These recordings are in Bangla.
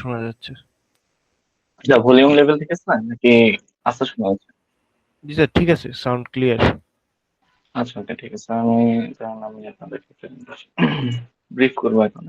শোনা যাচ্ছে। আচ্ছা, ভলিউম লেভেল ঠিক আছে নাকি আস্তে শোনা যাচ্ছে? জি স্যার, ঠিক আছে, সাউন্ড ক্লিয়ার। আচ্ছা, ওকে, ঠিক আছে। আমি আপনাদেরকে ব্রিফ করবো এখন।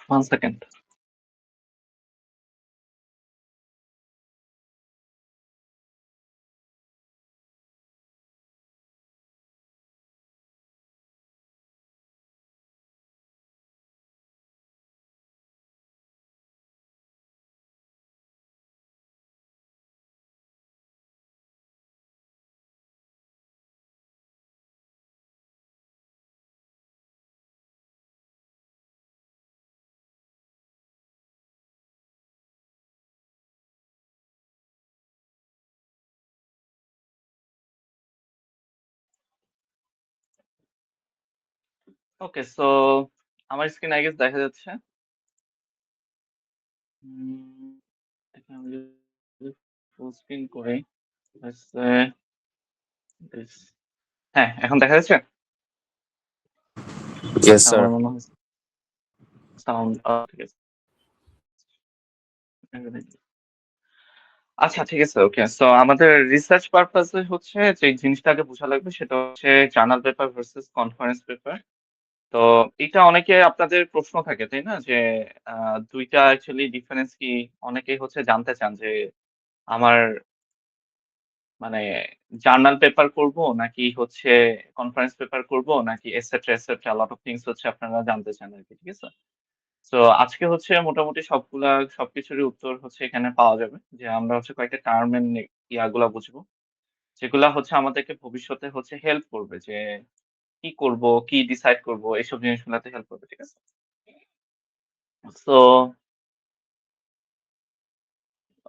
One second. ওকে, সো আমার স্ক্রিন আই গেস দেখা যাচ্ছে। এখন আমি যদি ফুল স্ক্রিন করি, let's say this. হ্যাঁ, এখন দেখা যাচ্ছে। Yes, আচ্ছা, sir. আমার মনে হয় সাউন্ড ঠিক আছে। আচ্ছা, ঠিক আছে, ওকে। সো আমাদের রিসার্চ পারপাসে হচ্ছে যে জিনিসটাকে বোঝা লাগবে সেটা হচ্ছে journal paper versus conference paper. তো এটা অনেকে আপনাদের প্রশ্ন থাকে, তাই না? যে ২ টা অ্যাকচুয়ালি ডিফারেন্স কি? অনেকেই হচ্ছে জানতে চান যে আমার মানে জার্নাল পেপার করব নাকি হচ্ছে কনফারেন্স পেপার করব নাকি etcetera, etcetera lot of things হচ্ছে আপনারা জানতে চান আরকি। ঠিক আছে? সো আজকে হচ্ছে মোটামুটি সবকিছুরই উত্তর হচ্ছে এখানে পাওয়া যাবে। যে আমরা হচ্ছে কয়েকটা টার্ম এর ইয়াগুলা বুঝবো। যেগুলা হচ্ছে আমাদেরকে ভবিষ্যতে হচ্ছে হেল্প করবে যে কি করব, কি ডিসাইড করব এসব জিনিসগুলাতে হেল্প করবে। ঠিক আছে? So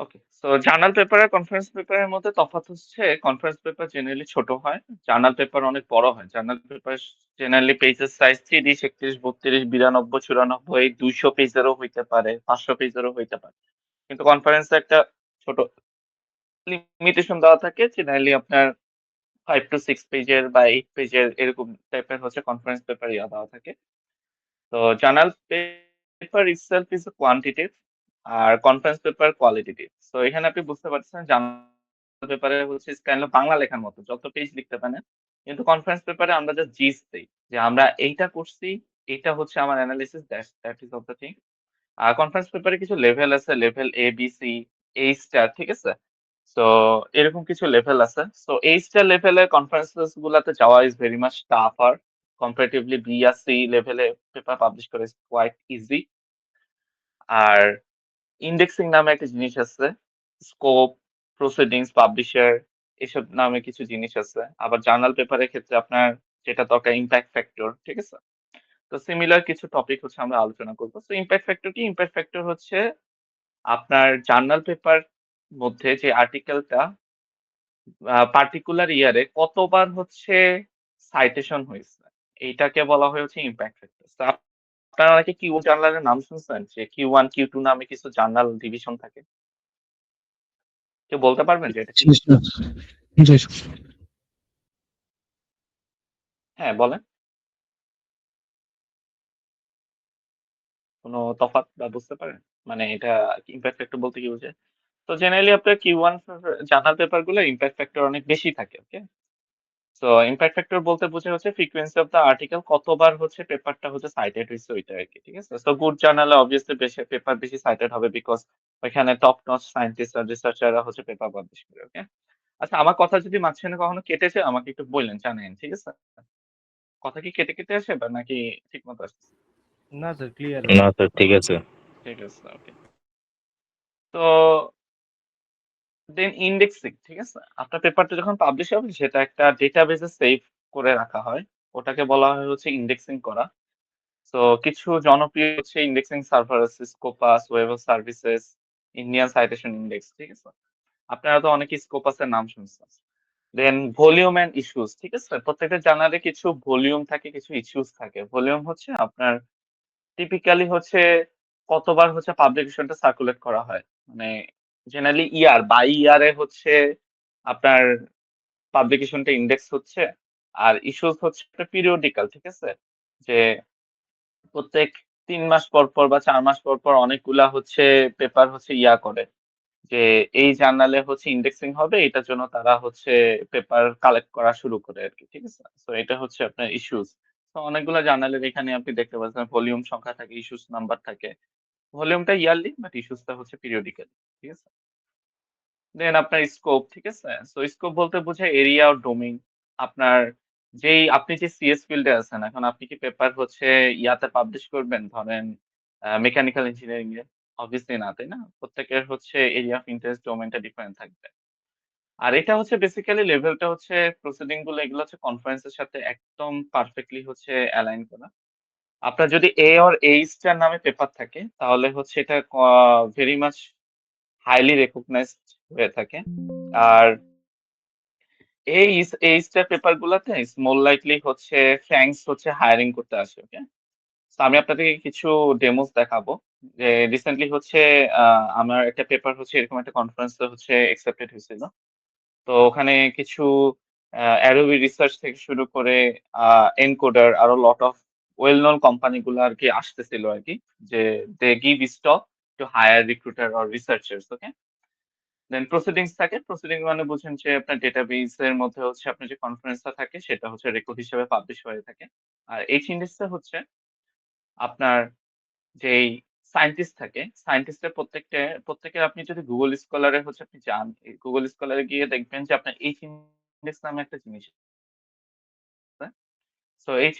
okay. So journal paper আর কনফারেন্স পেপারের মধ্যে তফাৎ হচ্ছে কনফারেন্স পেপার জেনারেলি ছোট হয়। জার্নাল পেপার অনেক বড় হয়। জার্নাল পেপার জেনারেলি পেজের সাইজ ৩০, ৩১, ৩২, ৯২, ৯৪, ২০০ পেজেরও হইতে পারে, ৫০০ পেজেরও হইতে পারে। কিন্তু কনফারেন্সে একটা ছোট লিমিটেশন দেওয়া থাকে। জেনারেলি আপনার 5 to 6 পেজের বা 8 পেজের এরকম টাইপের হচ্ছে কনফারেন্স পেপার দেওয়া থাকে। তো journal paper itself is a quantitative আর কনফারেন্স পেপার কোয়ালিটেটিভ। সো এখানে আপনি বুঝতে পারছেন জার্নাল পেপারে হচ্ছে কাইন্ড অফ বাংলা লেখার মতো যত পেজ লিখতে পারেন। কিন্তু কনফারেন্স পেপারে আমরা জাস্ট জিস্ট দেই যে আমরা এইটা করছি, এইটা হচ্ছে আমার analysis, that is of the thing. আর কনফারেন্স পেপারে কিছু লেভেল আছে, লেভেল এ, বি, সি, এই স্টার, ঠিক আছে? সো এরকম কিছু লেভেল আছে। সো এই স্টার লেভেলের কনফারেন্সেস গুলাতে যাওয়া is very much tougher. Comparatively B আর সি লেভেলে পেপার পাবলিশ করা ইজ কোয়াইট ইজি। আর ইন্ডেক্সিং নামে একটা জিনিস আছে। স্কোপ, প্রসিডিংস, পাবলিশার এসব নামে কিছু জিনিস আছে। আবার জার্নাল পেপারের ক্ষেত্রে আপনার যেটা দরকার ইমপ্যাক্ট ফ্যাক্টর, ঠিক আছে? তো সিমিলার কিছু টপিক হচ্ছে আমরা আলোচনা করব। তো ইমপ্যাক্ট ফ্যাক্টর কি? ইমপ্যাক্ট ফ্যাক্টর হচ্ছে আপনার জার্নাল পেপার মধ্যে যে আর্টিকেলটা পার্টিকুলার ইয়ারে কতবার হচ্ছে সাইটেশন হয়েছে, এইটাকে বলা হয় হচ্ছে ইমপ্যাক্ট ফ্যাক্টর। তো আপনারা নাকি কিউ জার্নালের নাম শুনছেন যে Q1, Q2 নামে কিছু জার্নাল ডিভিশন থাকে। কেউ বলতে পারবেন যে এটা কি? জি স্যার। জি স্যার। হ্যাঁ, বলেন। কোনো তফাৎ বা বুঝতে পারেন? মানে এটা ইমপ্যাক্ট ফ্যাক্টর বলতে কি বোঝায়? তো জেনারেলি আপনার Q1 জার্নাল পেপার গুলো ইমপ্যাক্ট ফ্যাক্টর অনেক বেশি থাকে। ওকে? সো ইমপ্যাক্ট ফ্যাক্টর বলতে বোঝায় হচ্ছে ফ্রিকোয়েন্সি অফ দ্য আর্টিকেল কতবার হচ্ছে পেপারটা হচ্ছে সাইটেড হইছে ওইটা আরকি। ঠিক আছে? সো গুড জার্নালে অবভিয়াসলি পেপার বেশি সাইটেড হবে বিকজ ওইখানে টপ নচ সায়েন্টিস্ট আর রিসার্চাররা হচ্ছে পেপার পাবলিশ করে। ওকে? আচ্ছা আমার কথা যদি মাঝখানে কখনো কেটে যায় আমাকে একটু বইলেন জানাইন। ঠিক আছে? কথা কি কেটে আসে বা নাকি ঠিকমতো আসতেছে? না স্যার ক্লিয়ার না স্যার ঠিক আছে। ঠিক আছে, ওকে। তো দেন ইন্ডেক্সিং, ঠিক আছে? আপনার পেপারটা যখন পাবলিশ হবে সেটা একটা ডেটাবেসে সেভ করে রাখা হয়। ওটাকে বলা হয় হচ্ছে ইন্ডেক্সিং করা। তো কিছু জনপ্রিয় হচ্ছে ইন্ডেক্সিং সার্ভার আছে Scopus, web of services, Indian citation index, ঠিক আছে? আপনারা তো অনেকেই স্কোপাসের নাম শুনছেন। দেন ভলিউম অ্যান্ড ইস্যুস, ঠিক আছে? প্রত্যেকটা জার্নালে কিছু ভলিউম থাকে, কিছু ইস্যুস থাকে। ভলিউম হচ্ছে আপনার টিপিক্যালি হচ্ছে কতবার হচ্ছে পাবলিকেশনটা সার্কুলেট করা হয়। মানে জেনারেলি ইয়ার বাই ইয়ারে হচ্ছে আপনার পাবলিকেশনটা ইন্ডেক্স হচ্ছে। আর ইস্যুস হচ্ছে পিরিয়ডিক্যাল, ঠিক আছে? যে প্রত্যেক ৩ মাস পর বা ৪ মাস পর অনেকগুলা হচ্ছে পেপার হচ্ছে করে। যে এই জার্নালে হচ্ছে ইন্ডেক্সিং হবে এটার জন্য তারা হচ্ছে পেপার কালেক্ট করা শুরু করে আরকি। ঠিক আছে? সো এটা হচ্ছে আপনার ইস্যুস। তো অনেকগুলা জার্নালের এখানে আপনি দেখতে পাচ্ছেন ভলিউম সংখ্যা থাকে, ইস্যুস নাম্বার থাকে। ভলিউমটা ইয়ারলি বাট ইস্যুসটা হচ্ছে পিরিয়ডিক্যাল। ঠিক আছে? দেন আপনার স্কোপ, ঠিক আছে? সো স্কোপ বলতে বোঝায় এরিয়া অর ডোমেইন। আপনার আপনি যে সিএস ফিল্ডে আছেন, এখন আপনি কি পেপার হচ্ছে ইয়াতে পাবলিশ করবেন ধরেন মেকানিক্যাল ইঞ্জিনিয়ারিং এ? অবভিয়াসলি না, তাই না? প্রত্যেকের হচ্ছে এরিয়া অফ ইন্টারেস্ট ডোমেইনটা ডিফারেন্ট থাকবে। আর এটা হচ্ছে বেসিক্যালি লেভেলটা হচ্ছে প্রসিডিং গুলো এগুলো হচ্ছে কনফারেন্সের সাথে একদম পারফেক্টলি হচ্ছে অ্যালাইন করা। আপনার যদি এ অর এ স্টার নামে পেপার থাকে তাহলে হচ্ছে এটা ভেরি মাচ হাইলি রেকগনাইজড হয়ে থাকে। আর এই স্টার পেপার গুলাতে স্মল লাইকলি হচ্ছে ফ্যাংস হচ্ছে হায়ারিং করতে আসে। ওকে? তো আমি আপনাদেরকে কিছু ডেমোস দেখাবো। যে রিসেন্টলি হচ্ছে আমার একটা পেপার হচ্ছে এরকম একটা কনফারেন্সে হচ্ছে অ্যাকসেপ্টেড হয়েছিল। তো ওখানে কিছু অ্যাডোবি রিসার্চ থেকে শুরু করে এনকোডার আরো lot of well known company গুলো আরকি আসতেছিল আরকি। যে they give stock to hire recruiter or researchers. Okay? Then proceedings থাকে। প্রসিডিং মানে বুঝেন যে আপনার ডেটাবেস এর মধ্যে হচ্ছে আপনার যে কনফারেন্সটা থাকে সেটা হচ্ছে রেকর্ড হিসেবে পাবলিশ হয়ে থাকে। আর এইচ ইন্ডেক্সটা হচ্ছে আপনার যেই সায়েন্টিস্ট থাকে, সায়েন্টিস্টের প্রত্যেকের আপনি যদি গুগল স্কলারে হচ্ছে আপনি যান, গুগল স্কলারে গিয়ে দেখবেন যে আপনার এইচ ইন্ডেক্স নামে একটা জিনিস আছে। সো এইচ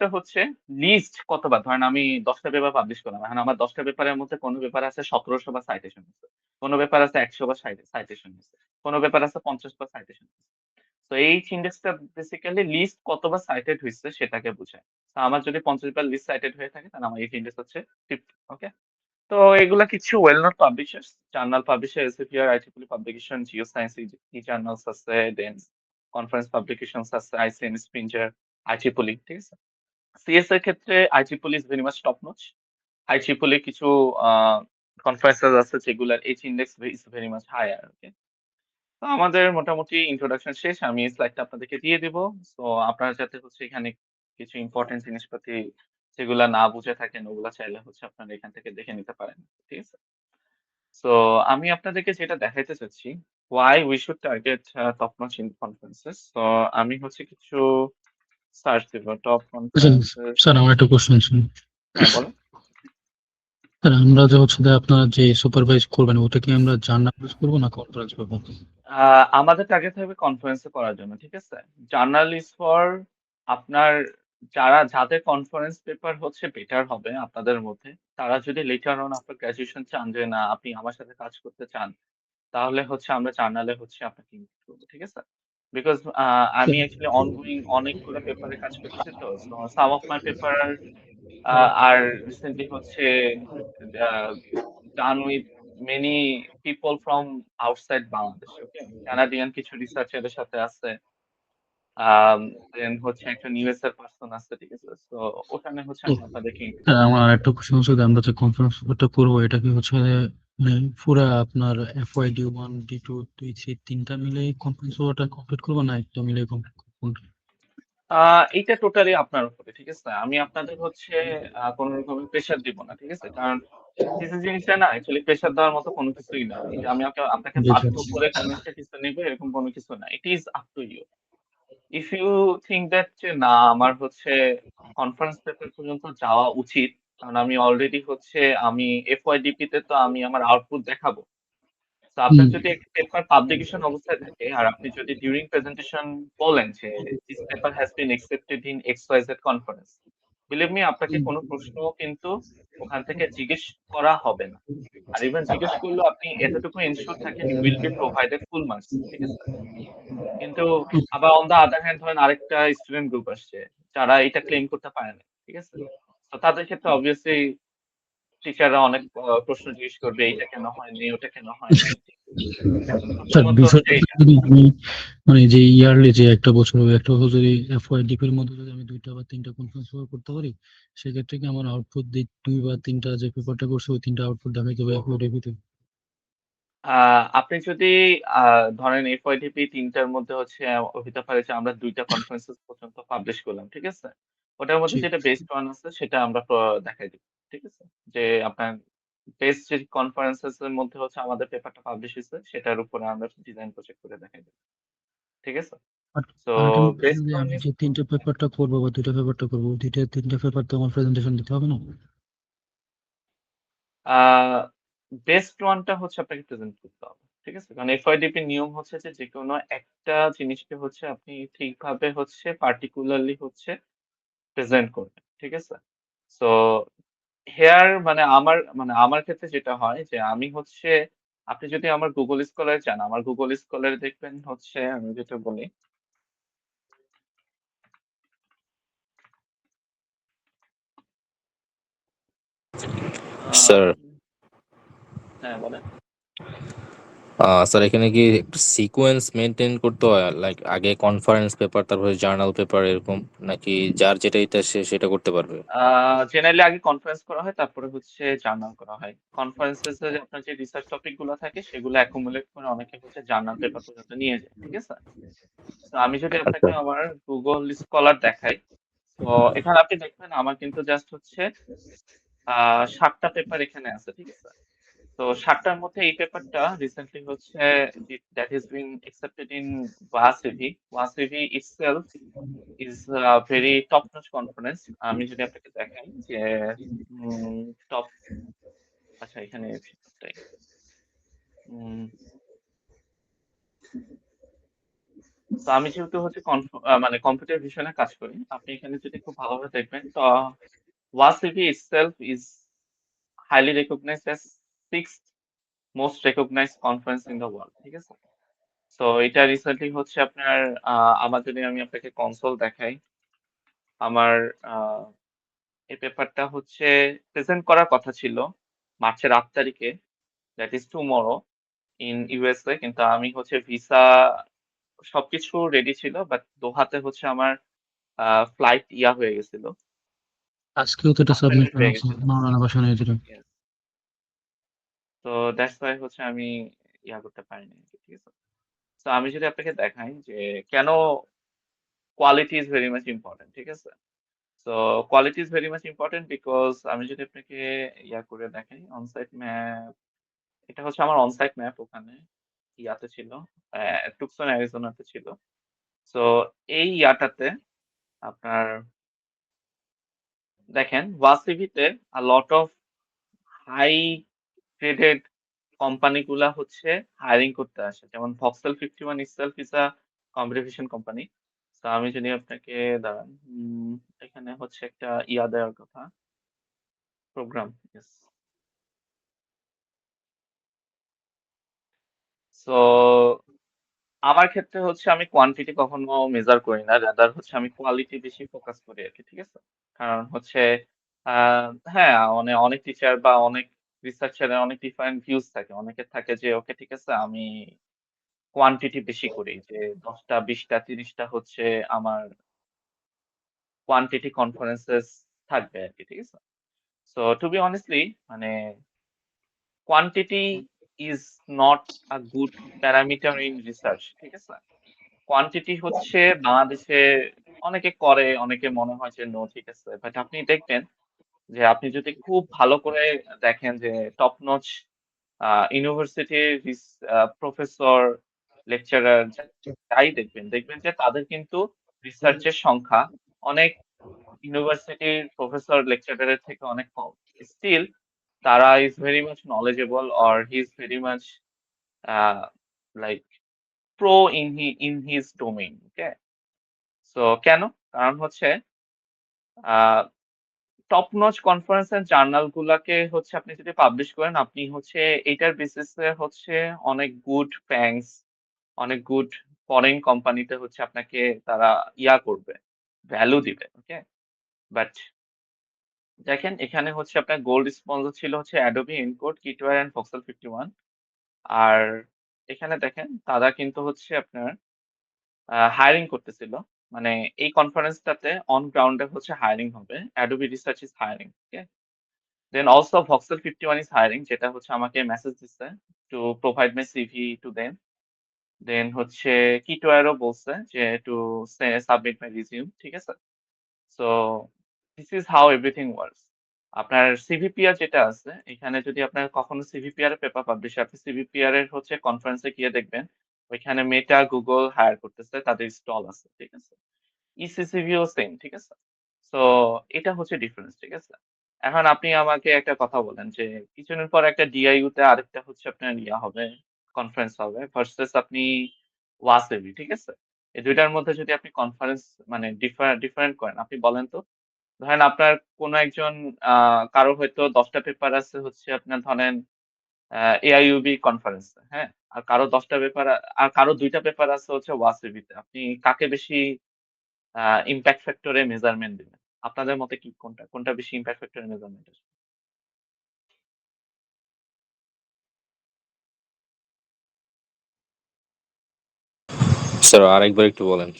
টা হচ্ছে লিস্ট কতবার ধরেন আমি ১০ টা পেপার পাবলিশ করলাম। এখন আমার ১০ টা পেপারের মধ্যে কোন পেপার আছে ১৭০০ বার সাইটেশন হইছে। কোন পেপার আছে ১০০ বার সাইটেশন হইছে। কোন পেপার আছে ৫০ বার সাইটেশন হইছে। তো এইচ ইন্ডেক্সটা বেসিক্যালি লিস্ট কতবার সাইটেড হইছে সেটাকে বোঝায়। তো আমার যদি ৫০ বার লিস্ট সাইটেড হয়ে থাকে তাহলে আমার এইচ ইন্ডেক্স হচ্ছে 50। ওকে? তো এগুলা কিছু well known publishers, journal publisher Elsevier, IEEE publication, geoscience e-journals আছে, দেন কনফারেন্স পাবলিকেশনস আছে, আইসিএম, স্প্রিঞ্জার, IEEE, ঠিক আছে? সিএস এর ক্ষেত্রে IEEE is very much top notch. IEEE কিছু আ কনফারেন্সেস আছে যেগুলার H index is very much higher. Okay? তো আমাদের মোটামুটি ইন্ট্রোডাকশন শেষ। আমি এই স্লাইডটা আপনাদেরকে দিয়ে দিব। সো আপনারা যাতে হচ্ছে এখানে কিছু ইম্পোর্টেন্ট জিনিসপাতি যেগুলা না বুঝে থাকেন ওগুলা চাইলে হচ্ছে আপনারা এখান থেকে দেখে নিতে পারেন। ঠিক আছে? সো আমি আপনাদেরকে যেটা দেখাইতে চাচ্ছি, why we should target top notch in conferences. তো আমি হচ্ছে কিছু সার্চ দিব টপ কনফারেন্সেস। স্যার আমার একটা কোশ্চেন ছিল। হ্যাঁ, বলেন। স্যার আমরা যে হচ্ছে যে আপনার যে সুপারভাইজ করবেন ওটা কি আমরা জার্নাল ইউজ করবো না কনফারেন্স করবো? আমাদের টার্গেট থাকবে কনফারেন্সে করার জন্য। ঠিক আছে? জার্নাল ইজ ফর আপনার যাদের কনফারেন্স পেপার হচ্ছে বেটার হবে আপনাদের মধ্যে, তারা যদি লেটার অন আপনার গ্র্যাজুয়েশন চান যে না আপনি আমার সাথে কাজ করতে চান, তাহলে হচ্ছে আমরা জার্নালে হচ্ছে আপনাকে ইনক্লুড করব। ঠিক আছে? বিকজ আমি অ্যাকচুয়ালি অনগোইং অনেকগুলো পেপারে কাজ করতেছি তো। So some of my paper আর রিসেন্টলি হচ্ছে uh, done with many people from outside Bangladesh. Okay? Canadian কিছু রিসার্চারের সাথে আছে। আম দেন হচ্ছে একজন ইউএস এর পারসন আছে। ঠিক আছে? সো ওখানে হচ্ছে আমি আপনাদেরকে ইনক্লুড স্যার করব। আমার একটা কোশ্চেন হচ্ছে যে আমরা যে কনফারেন্স টা করবো এটা কি হচ্ছে মানে পুরা আপনার FYD1 D2 D3 তিনটা মিলে কনফারেন্স ওটা কমপ্লিট করবো না একটা মিলে কমপ্লিট করবো? এইটা টোটালি আপনার উপরে, ঠিক আছে? আমি আপনাদের হচ্ছে কোন রকমের প্রেশার দিব না, ঠিক আছে? কারণ থিসিস জিনিসটা না অ্যাকচুয়ালি প্রেশার দেওয়ার মতো কোনো কিছুই না। এই যে আমি আপনাকে বুঝতে বাধ্য পারছি। করে কোনো একটা কিছু নিবে এরকম কোনো কিছু না। It is up to you. If you think that যে না আমার হচ্ছে কনফারেন্স পেপার পর্যন্ত যাওয়া উচিত, কারণ আমি অলরেডি হচ্ছে আমি FYDP তে তো আমি আমার আউটপুট দেখাবো। তো আপনার হুম, যদি একটা পেপার পাবলিকেশন অবস্থায় থাকে আর আপনি যদি ডিউরিং প্রেজেন্টেশন বলেন যে this paper has been accepted in XYZ conference, believe me আপনাকে হুম, কোনো প্রশ্ন কিন্তু ওখান থেকে জিজ্ঞেস করা হবে না। আর ইভেন জিজ্ঞেস করলেও আপনি এতটুকু এনশিওর থাকেন you will be provided full marks, ঠিক আছে? কিন্তু আবার অন দা আদার হ্যান্ড ধরেন আরেকটা স্টুডেন্ট গ্রুপ আসছে যারা এটা ক্লেম করতে পারে না, ঠিক আছে? তো তাদের ক্ষেত্রে অবভিয়াসলি টিচাররা অনেক প্রশ্ন জিজ্ঞেস করবে, এইটা কেন হয়নি, ওটা কেন হয়নি। স্যার প্রথমত হচ্ছে বিষয়টা এইটা। যদি আমি মানে যে ইয়ারলি যে একটা বছর হবে একটা বছর যদি FYDP এর মধ্যে যদি আমি 2টা বা 3টা কনফারেন্স পেপার করতে পারি, সেক্ষেত্রে কি আমার আউটপুট 2 বা 3টা যে পেপারটা করছে ওই 3টা আউটপুট দেখাই দেবে FYDP তে? আপনি যদি ধরেন FYDP ৩ টার মধ্যে হচ্ছে হইতে পারে যে আমরা ২ টা কনফারেন্সেস পর্যন্ত পাবলিশ করলাম। ঠিক আছে? ওটার মধ্যে জি। যেটা বেস্ট ওয়ান আছে সেটা আমরা দেখাই দিব। ঠিক আছে? যে আপনার বেস্ট যে কনফারেন্সেস এর মধ্যে হচ্ছে আমাদের পেপারটা পাবলিশ হইছে সেটার উপরে আমরা ডিজাইন প্রজেক্ট করে দেখাই দিব। ঠিক আছে? বাট সো আলটিমেটলি বেস্ট যদি ওয়ান আমি ইজ যে 3টে পেপারটা করবো বা 2টা পেপারটা করবো, 3টে পেপার তো আমার প্রেজেন্টেশন দিতে হবে না? আ বেস্ট ওয়ানটা হচ্ছে আপনাকে প্রেজেন্ট করতে হবে। ঠিক আছে? কারণ FYDP নিয়ম হচ্ছে যে যেকোনো একটা জিনিসকে হচ্ছে আপনি ঠিকভাবে হচ্ছে পার্টিকুলারলি হচ্ছে প্রেজেন্ট করবেন। ঠিক আছে? সো হেয়ার মানে আমার ক্ষেত্রে যেটা হয় যে আমি হচ্ছে আপনি যদি আমার Google Scholar এ যান, আমার Google Scholar এ দেখবেন হচ্ছে আমি যেটা বলি স্যার আ হ্যাঁ, বলেন। স্যার এখানে কি একটু সিকোয়েন্স মেনটেন করতে হয়, লাইক আগে কনফারেন্স পেপার তারপরে জার্নাল পেপার এরকম, নাকি যার যেটা ইচ্ছা সে সেটা করতে পারবে? আ জেনারেলি আগে কনফারেন্স করা হয়, তারপরে হচ্ছে জার্নাল করা হয়। কনফারেন্সেস এ আপনার যে রিসার্চ টপিক গুলো থাকে সেগুলো একুমুলেট করে অনেকে হচ্ছে জার্নাল পেপার পর্যন্ত নিয়ে যায়। ঠিক আছে? তো আমি যদি আচ্ছা। আপনাকে আমার Google Scholar দেখাই, তো এখানে আপনি দেখবেন আমার কিন্তু জাস্ট হচ্ছে ৭ টা পেপার এখানে আছে। ঠিক আছে? তো ৭ টার মধ্যে এই পেপারটা রিসেন্টলি হচ্ছে that has been accepted in WASIVI. WASIVI itself is a very top notch conference. আমি যদি আপনাকে দেখাই যে টপ আচ্ছা এখানে পেপারটাই। উম তো আমি যেহেতু হচ্ছে মানে কম্পিউটার ভিশনে কাজ করি। আপনি এখানে যদি খুব ভালোভাবে দেখবেন তো WASIVI itself is highly recognized as 6th most recognized conference in the world. ঠিক আছে? তো এটা রিসেন্টলি হচ্ছে আপনার আমার যদি আমি আপনাকে কনসোল দেখাই, আমার আ এই পেপারটা হচ্ছে প্রেজেন্ট করার কথা ছিল মার্চের ৮ তারিখে, that is tomorrow in USA, কিন্তু আমি হচ্ছে ভিসা সবকিছু রেডি ছিল। বাট দোহাতে হচ্ছে আমার ফ্লাইট হয়ে গেছিল। আজকেও তো এটা সাসপেন্ডেড সাবমিট করা হয়ে আছে গেছিল। মাওলানা ভাসানী যেটা। Yes. তো দ্যাটস ওয়াই হচ্ছে আমি করতে পারিনি আরকি। ঠিক আছে? তো আমি যদি আপনাকে দেখাই যে কেন quality is very much important. ঠিক আছে? So quality is very much important because আমি যদি আপনাকে করে দেখাই অনসাইট ম্যাপ, এটা হচ্ছে আমার অনসাইট ম্যাপ ওখানে ছিল। টুকসন অ্যারিজোনাতে ছিল। সো এই আপনার দেখেন ওয়াসিভিতে lot of high graded company গুলা হচ্ছে হায়ারিং করতে আসে। যেমন Voxel 51 itself is a computer company. তো আমি যদি আপনাকে দাঁড়ান, এখানে হচ্ছে একটা দেওয়ার কথা। প্রোগ্রাম। ইয়েস। সো আমার ক্ষেত্রে হচ্ছে আমি কোয়ান্টিটি কখনো মেজার করি না। রাদার হচ্ছে আমি কোয়ালিটি বেশি ফোকাস করি আরকি। ঠিক আছে? কারণ হচ্ছে আ হ্যাঁ, অনেক টিচার বা অনেক রিসার্চার এর অনেক ডিফারেন্ট ভিউজ থাকে। অনেকের থাকে যে ওকে ঠিক আছে আমি কোয়ান্টিটি বেশি করি। যে ১০ টা, ২০ টা, ৩০ টা হচ্ছে আমার কোয়ান্টিটি কনফারেন্সেস থাকবে আরকি। ঠিক আছে? সো টু বি অনেস্টলি মানে quantity is not a good parameter in research. ঠিক আছে? কোয়ান্টিটি হচ্ছে বাংলাদেশে অনেকে করে, অনেকে মনে হয় যে নো ঠিক আছে। বাট আপনি দেখবেন যে আপনি যদি খুব ভালো করে দেখেন যে টপ নচ ইউনিভার্সিটির প্রফেসর, লেকচারার যাই দেখবেন যে তাদের কিন্তু রিসার্চের সংখ্যা অনেক ইউনিভার্সিটির প্রফেসর লেকচারারের থেকে অনেক কম। স্টিল তারা is very much knowledgeable or he is very much uh, like pro in his domain. Okay, so কেন? কারণ হচ্ছে top notch conference and journal গুলাকে হচ্ছে আপনি যদি পাবলিশ করেন, আপনি হচ্ছে এইটার বেসিসে হচ্ছে অনেক গুড ব্যাংকস, অনেক গুড ফরেন কোম্পানিতে হচ্ছে আপনাকে তারা করবে, ভ্যালু দিবে। ওকে, বাট দেখেন এখানে হচ্ছে আপনার গোল্ড স্পন্সর ছিল হচ্ছে অ্যাডোবি, এনকোড, কিটওয়্যার এন্ড ভক্সেল 51। আর এখানে দেখেন তারা কিন্তু হচ্ছে আপনার হায়ারিং করতেছিল। মানে এই কনফারেন্সটাতে অন গ্রাউন্ডে হচ্ছে হায়ারিং হবে। Adobe research is hiring. Okay, then also Voxel 51 is hiring, যেটা হচ্ছে আমাকে মেসেজ দিচ্ছে to provide my CV to them. Then হচ্ছে কিটওয়্যারও বলছে যে টু সাবমিট মাই রিজিউম। ঠিক আছে, so this is how everything works. আপনার সিভিপিআর যেটা আছে, এখানে যদি আপনার কখনো সিভিপিআর পেপার পাবলিশ, আপনি সিভিপিআর এর হচ্ছে কনফারেন্সে গিয়ে দেখবেন ওইখানে মেটা, গুগল হায়ার করতেছে, তাদের স্টল আছে। ঠিক আছে, ইসিসিভিও সেম। ঠিক আছে, সো এটা হচ্ছে ডিফারেন্স। ঠিক আছে, এখন আপনি আমাকে একটা কথা বলেন যে কিছুদিন পর একটা ডিআইইউ তে আরেকটা হচ্ছে আপনার হবে, কনফারেন্স হবে ভার্সেস আপনি ওয়াসেবি। ঠিক আছে, এই দুইটার মধ্যে যদি আপনি কনফারেন্স মানে ডিফারেন্ট করেন, আপনি বলেন তো। ধরেন আপনার কোনো একজন কারো হয়তো 10টা পেপার আছে হচ্ছে আপনার ধরেন এআইইউবি কনফারেন্সে, হ্যাঁ? আর কারো 10টা পেপার আর কারো 2টা পেপার আছে হচ্ছে ওয়াসেবিতে। আপনি কাকে বেশি ইমপ্যাক্ট ফ্যাক্টর এ মেজারমেন্ট দিবেন? আপনাদের মতে কি কোনটা? কোনটা বেশি ইমপ্যাক্ট ফ্যাক্টর এ মেজারমেন্ট আসবে? স্যার আরেকবার একটু বলেন।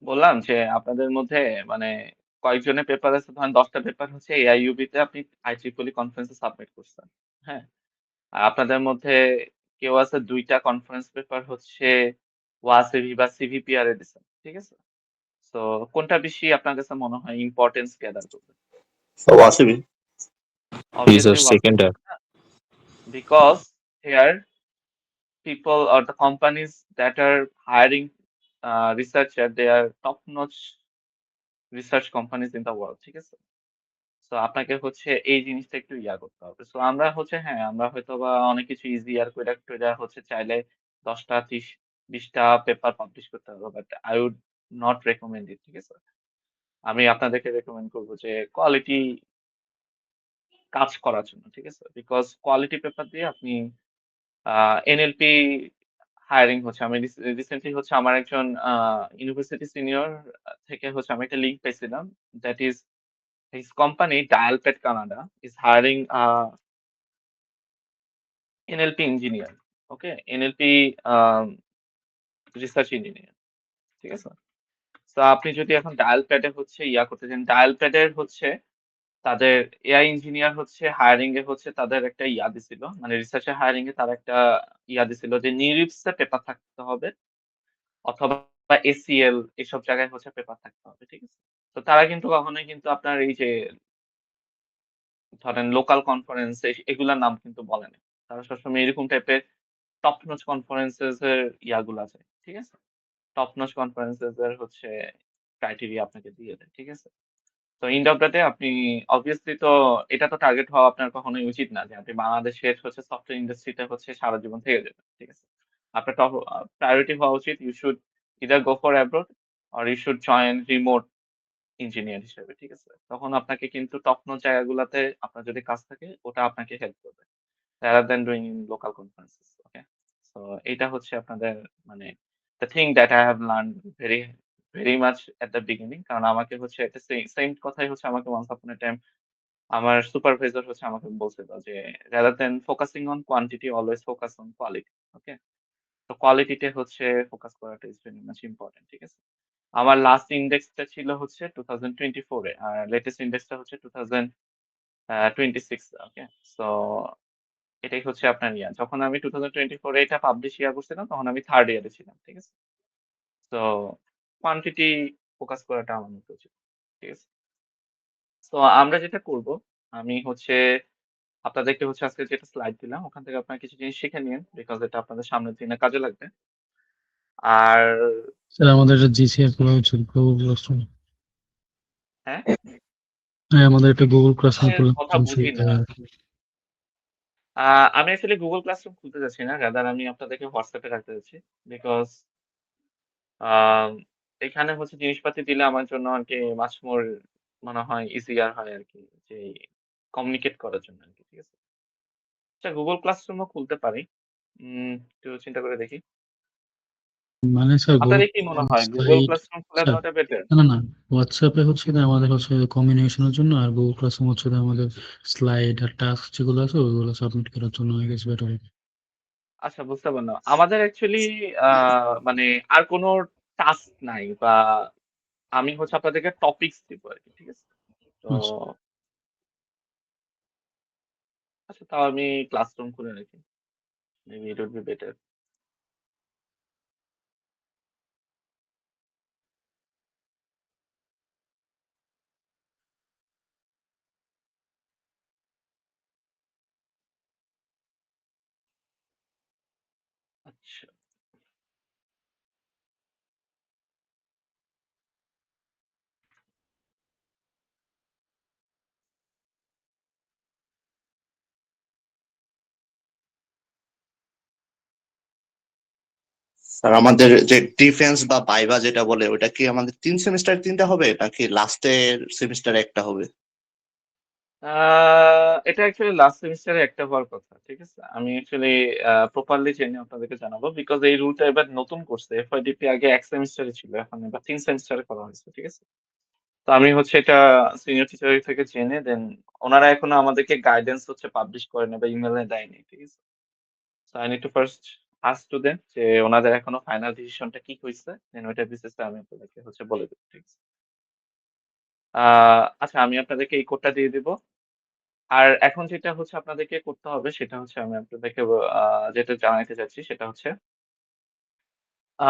বললাম যে আপনাদের মধ্যে মানে কয়েকজনের পেপার আছে, ধরেন 10টা পেপার হচ্ছে এআইইউবি তে আপনি আইইইই কনফারেন্সে সাবমিট করছেন। হ্যাঁ? আর আপনাদের মধ্যে কেউ আছে 2টা কনফারেন্স পেপার হচ্ছে ওয়াসেবি বা সিভিপিআর এ দিছেন। ঠিক আছে? সো কোনটা বেশি আপনার কাছে মনে হয় ইম্পর্টেন্স গ্যাদার করবে? ওয়াসিবি। ইজ Obviously সেকেন্ড ওয়াসেবি, because here people or the companies that are hiring researcher, they are top notch research companies in the world. ঠিক আছে, তো আপনাকে হচ্ছে এই জিনিসটা একটু করতে হবে। সো আমরা হচ্ছে হ্যাঁ, আমরা হয়তো বা অনেক কিছু ইজিয়ার কইরা টইরা হচ্ছে চাইলে 10টা 20টা পেপার পাবলিশ করতে পারবো, but I would not recommend it. ঠিক আছে, আমি আপনাদেরকে রেকমেন্ড করবো যে কোয়ালিটি কাজ করার জন্য। ঠিক আছে, বিকজ কোয়ালিটি পেপার দিয়ে আপনি এনএলপি হায়ারিং হচ্ছে। আমি রিসেন্টলি হচ্ছে আমার একজন ইউনিভার্সিটি সিনিয়র থেকে হচ্ছে আমি একটা লিঙ্ক পেয়েছিলাম, that is his company Dialpad Canada is hiring NLP engineer. Okay, NLP research engineer. ঠিক আছে, তো আপনি যদি এখন ডায়ালপ্যাডে হচ্ছে করতে চান, ডায়ালপ্যাডের হচ্ছে তাদের এআই ইঞ্জিনিয়ার হচ্ছে হায়ারিং এ হচ্ছে তাদের একটা দিছিল, মানে রিসার্চে হায়ারিং এ তারা একটা দিছিল যে নিরিপসে পেপার থাকতে হবে অথবা এসিএল, এসব জায়গায় হচ্ছে পেপার থাকতে হবে। ঠিক আছে, তো তারা কিন্তু কখনোই কিন্তু আপনার এই যে ধরেন লোকাল কনফারেন্স এগুলার নাম কিন্তু বলে না। তারা সবসময় এরকম টাইপের টপ নচ কনফারেন্সেস এর গুলা আছে। ঠিক আছে, টপ নচ কনফারেন্সেস এর হচ্ছে ক্রাইটেরিয়া আপনাকে দিয়ে দেয়। ঠিক আছে, তো এন্ড অফ দ্য ডে আপনি অবভিয়াসলি তো এটা তো টার্গেট হওয়া আপনার কখনোই উচিত না যে আপনি বাংলাদেশের হচ্ছে সফটওয়্যার ইন্ডাস্ট্রিতে হচ্ছে সারা জীবন থেকে যাবেন। ঠিক আছে, আপনার টপ প্রায়োরিটি হওয়া উচিত you should either go for abroad or you should join remote engineer হিসেবে। ঠিক আছে, তখন আপনাকে কিন্তু টপ নচ জায়গাগুলোতে আপনার যদি কাজ থাকে ওটা আপনাকে হেল্প করবে rather than doing in local conferences. Okay, so এটা হচ্ছে আপনাদের মানে the thing that I have learned very much at the beginning, কারণ আমাকে হচ্ছে একটা সেম কথাই হচ্ছে আমাকে once upon a time আমার সুপারভাইজার হচ্ছে আমাকে বলছিল যে rather than focusing on quantity always focus on quality. Okay, তো কোয়ালিটিতে হচ্ছে ফোকাস করাটা ইজ ভেরি মাচ ইম্পর্টেন্ট। ঠিক আছে, আমার লাস্ট ইন্ডেক্সটা ছিল হচ্ছে 2024 এ, আর লেটেস্ট ইন্ডেক্সটা হচ্ছে 2026। ওকে, সো এটাই হচ্ছে আপনার যখন আমি 2024 এ এটা পাবলিশ করছিলাম তখন আমি থার্ড ইয়ারে ছিলাম। ঠিক আছে, তো কোয়ান্টিটি ফোকাস করাটা আমার মতে উচিত। ঠিক আছে? তো আমরা যেটা করব, আমি হচ্ছে আপনাদেরকে হচ্ছে আজকে যেটা স্লাইড দিলাম ওখান থেকে আপনারা কিছু জিনিস শিখে নিয়েন বিকজ এটা আপনাদের সামনের দিনে কাজে লাগবে। আর স্যার আমাদের একটা জিসিএফ খোলা হচ্ছে গুগল ক্লাসরুম। হ্যাঁ, হ্যাঁ আমাদের একটা গুগল ক্লাসরুম আপনাদের খোলা কথা বুঝি না। আমি অ্যাকচুয়ালি গুগল ক্লাসরুম খুলতে যাচ্ছি না, রাদার আমি আপনাদেরকে হোয়াটসঅ্যাপে রাখতে যাচ্ছি বিকজ এখানে হচ্ছে জিনিসপাতি দিলে আমার জন্য আর কি মাচ মোর মনে হয় ইজিয়ার হয় আর কি যে কমিউনিকেট করার জন্য আর কি। ঠিক আছে? আচ্ছা, গুগল ক্লাসরুমও খুলতে পারি। একটু চিন্তা করে দেখি। মানে স্যার গুগল আপনাদের কি মনে হয় গুগল স্লাইড ক্লাসরুম খুলে স্যার দেওয়াটা বেটার? না না হোয়াটসঅ্যাপে হচ্ছে যে আমাদের হচ্ছে কমিউনিকেশনের জন্য, আর গুগল ক্লাসরুম হচ্ছে যে আমাদের স্লাইড আর টাস্ক যেগুলো আছে ওইগুলো সাবমিট করার জন্য আই গেস বেটার হবে। আচ্ছা, বুঝতে পারলাম। আমাদের অ্যাকচুয়ালি মানে আর কোনো টাস্ক নাই বা আমি হচ্ছে আপনাদেরকে টপিকস দিব আরকি। ঠিক আছে? তো আচ্ছা আচ্ছা, তাও আমি ক্লাসরুম খুলে রাখি। Maybe it would be better. আচ্ছা। স্যার আমাদের যে ডিফেন্স বা ভাইভা যেটা বলে ওটা কি আমাদের 3 সেমিস্টার 3টা হবে নাকি লাস্টের সেমিস্টারে একটা হবে? আ এটা অ্যাকচুয়ালি লাস্ট সেমিস্টারে একটা হওয়ার কথা। ঠিক আছে? আমি অ্যাকচুয়ালি প্রপারলি জেনে আপনাদেরকে জানাবো। বিকজ এই রুলটা এবার নতুন করছে। এফওআইডিপি আগে ১ সেমিস্টারে ছিল। এখন এবার ৩ সেমিস্টারে করা হয়েছে। ঠিক আছে? তো আমি হচ্ছে এটা সিনিয়র টিচার থেকে জেনে দেন ওনারা এখনো আমাদেরকে গাইডেন্স হচ্ছে পাবলিশ করে নাই বা ইমেইলে দেয়নি। ঠিক আছে? So I need to first ask to them যে ওনাদের এখনো ফাইনাল ডিসিশনটা কি হইছে। দেন ওইটার বেসিসে আমি আপনাদেরকে হচ্ছে বলে দেব। ঠিক আছে? আ আচ্ছা, আমি আপনাদেরকে এই কোডটা দিয়ে দিব। আর এখন যেটা হচ্ছে আপনাদেরকে করতে হবে সেটা হচ্ছে আমি আপনাদেরকে আ যেটা জানাইতে চাচ্ছি সেটা হচ্ছে আ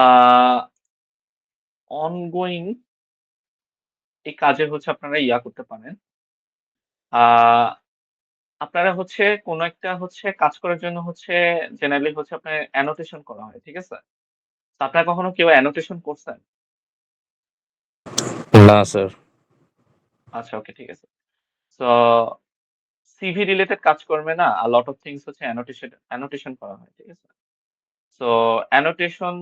অনগোইং এই কাজে হচ্ছে আপনারা ইয়া করতে পারেন। আ আপনারা হচ্ছে কোন একটা হচ্ছে কাজ করার জন্য হচ্ছে জেনারেলি হচ্ছে আপনার অ্যানোটেশন করা হয়। ঠিক আছে? তো আপনারা কখনো কেউ অ্যানোটেশন করছেন? না স্যার। আচ্ছা, ওকে, ঠিক আছে। সো সিভি রিলেটেড কাজকর্মে না a lot of things হচ্ছে অ্যানোটেশন করা হয়। ঠিক আছে? সো অ্যানোটেশন